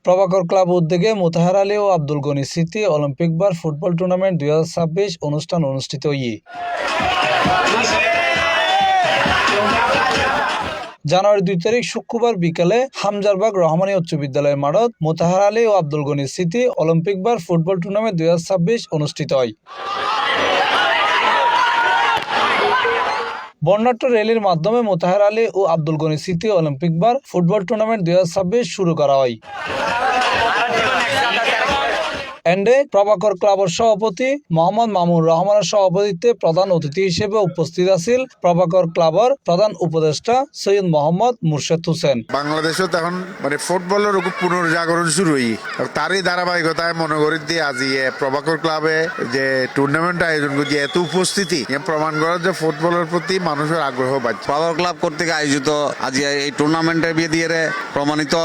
Prabhakar club উদ্যোগে মোতাহার আলী ও আব্দুল গনি স্মৃতি Olympic বার football tournament 2026 অনুষ্ঠান অনুষ্ঠিত জানুয়ারি 2 তারিখ শুক্রবার বিকালে হামজারবাগ রহমানী উচ্চ বিদ্যালয়ের মাঠত মোতাহার আলী ও আব্দুল গনি স্মৃতি অলিম্পিক বার ফুটবল টুর্নামেন্ট 2026 অনুষ্ঠিত হয়। বর্ণাঢ্য র্যালির মাধ্যমে মোতাহার আলী ও আব্দুল গনি স্মৃতি অলিম্পিক বার ফুটবল টুর্নামেন্ট 2026 শুরু করা হয়। এন্ডে প্রভাকর ক্লাবের সভাপতি মোহাম্মদ মামুনুর রহমানের সভাপতিত্বে প্রধান অতিথি হিসেবে উপস্থিত আছেন প্রভাকর ক্লাবের প্রধান উপদেষ্টা সৈয়দ মোহাম্মদ মুর্শেদ হোসেন। বাংলাদেশত এখন ফুটবলের পুনর্জাগরণ শুরু হই, তারই ধারাবাহিকতায় মনে করি দিয়ে আজি প্রভাকর ক্লাবে যে টুর্নামেন্ট আয়োজন করছে এত উপস্থিতি প্রমাণ করে যে ফুটবলের প্রতি মানুষের আগ্রহ বাড়ছে। প্রভাকর ক্লাব কর্তৃক আয়োজিত আজ এই টুর্নামেন্টের বিয়ে দিয়ে প্রমাণিত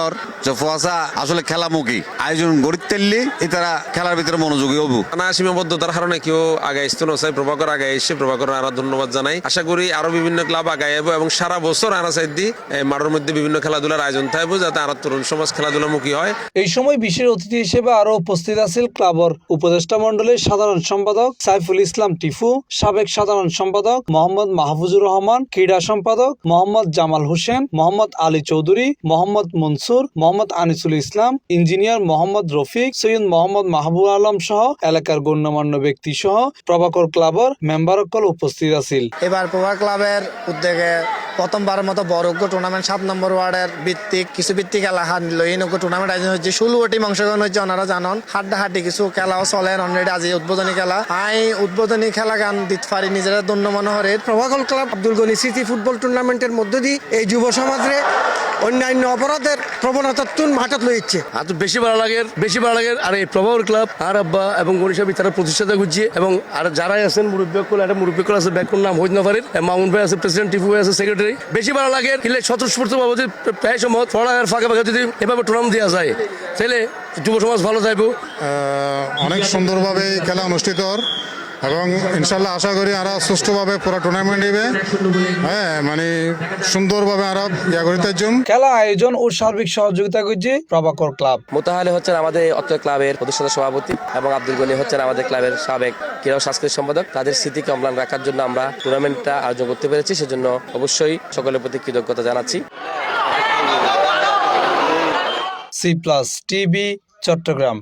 যে ফুয়াশা আসলে খেলামুখী আয়োজন গড়িতেলি তারা খেলার ভিতরে মনোযোগী হবো না সীমাবদ্ধতার কারণে কেউ আগে আসতে নয়। প্রভাকর আগে এসে প্রভাকর আরো ধন্যবাদ জানাই। আশা করি আরো বিভিন্ন ক্লাব আগে যাবো এবং সারা বছর আনা সাইড দিয়ে মাঠের মধ্যে বিভিন্ন খেলাধুলার আয়োজন থাকবো যাতে আরো তরুণ সমাজ খেলাধুলামুখী হয়। এই সময় বিশেষ অতিথি হিসেবে আরো উপস্থিত আছেন ক্লাবের উপদেষ্টা মন্ডলীর সাধারণ সম্পাদক সাইফুল ইসলাম টিফু, সাবেক সাধারণ সম্পাদক মোহাম্মদ মাহফুজুর রহমান, ক্রীড়া সম্পাদক মোহাম্মদ জামাল হোসেন, মোহাম্মদ আলী চৌধুরী, মোহাম্মদ মনসুর, মোহাম্মদ আনিসুল ইসলাম, ইঞ্জিনিয়ার মোহাম্মদ রফিক, সৈয়দ মোহাম্মদ মাহবুব আলম সহ এলাকার গণ্যমান্য ব্যক্তি সহ প্রভাকর ক্লাবের মেম্বারসকল উপস্থিত আছিল। এবার প্রভাকর ক্লাবের উদ্যোগে প্রথমবারের মতো বড় টুর্নামেন্ট 7 নম্বর ওয়ার্ডের কিছু ভিত্তিক খেলা টুর্নামেন্ট আয়োজন হচ্ছে। 16 টিম অংশগ্রহণ হচ্ছে। ওনারা জানান হাড্ডাহাড্ডি কিছু খেলাও চলে অলরেডি। আজি উদ্বোধনী খেলা উদ্বোধনী খেলা গান দিতে পারি নিজেরা ধন্য মনোহরে। প্রভাকর ক্লাব আব্দুল গনি স্মৃতি ফুটবল টুর্নামেন্টের মধ্য দিয়ে এই যুব সমাজে অন্যান্য অপরাধের প্রবণতার মাঠত লইছে। আর বেশি ভালো লাগে আর এই প্রভাকর ক্লাব আর আব্বা এবং গনি সাহেব তারা প্রতিষ্ঠাতা করছে এবং আর যারাই আছেন মুরব্বীকল আছে ব্যাকুর নাম হইতে না পারে, মামুন ভাই আছে প্রেসিডেন্ট, টিপু ভাই আছে সেক্রেটারি। বেশি ভালো লাগে স্বতঃস্ফূর্ত ভাবে প্রায় সময় পড়ার ফাঁকে যদি এভাবে টুর্নামেন্ট দেওয়া যায় তাহলে যুব সমাজ ভালো থাকবে। অনেক সুন্দরভাবে খেলা অনুষ্ঠিত এবং ইনশাল্লাহ আশা করি আরো সুষ্ঠুভাবে পুরো টুর্নামেন্ট দিবে। সুন্দরভাবে আরো খেলা আয়োজন ও সার্বিক সহযোগিতা করছে প্রভাকর ক্লাব। মোতাহার আলী হচ্ছেন আমাদের অত্র ক্লাবের প্রতিষ্ঠাতা সভাপতি এবং আব্দুল গনি হচ্ছেন আমাদের ক্লাবের সাবেক ক্রীড়া সাংস্কৃতিক সম্পাদক। তাদের স্মৃতিকে অম্লান রাখার জন্য আমরা টুর্নামেন্টটা আয়োজন করতে পেরেছি, সেজন্য অবশ্যই সকলের প্রতি কৃতজ্ঞতা জানাচ্ছি। C+ TV Chittagong.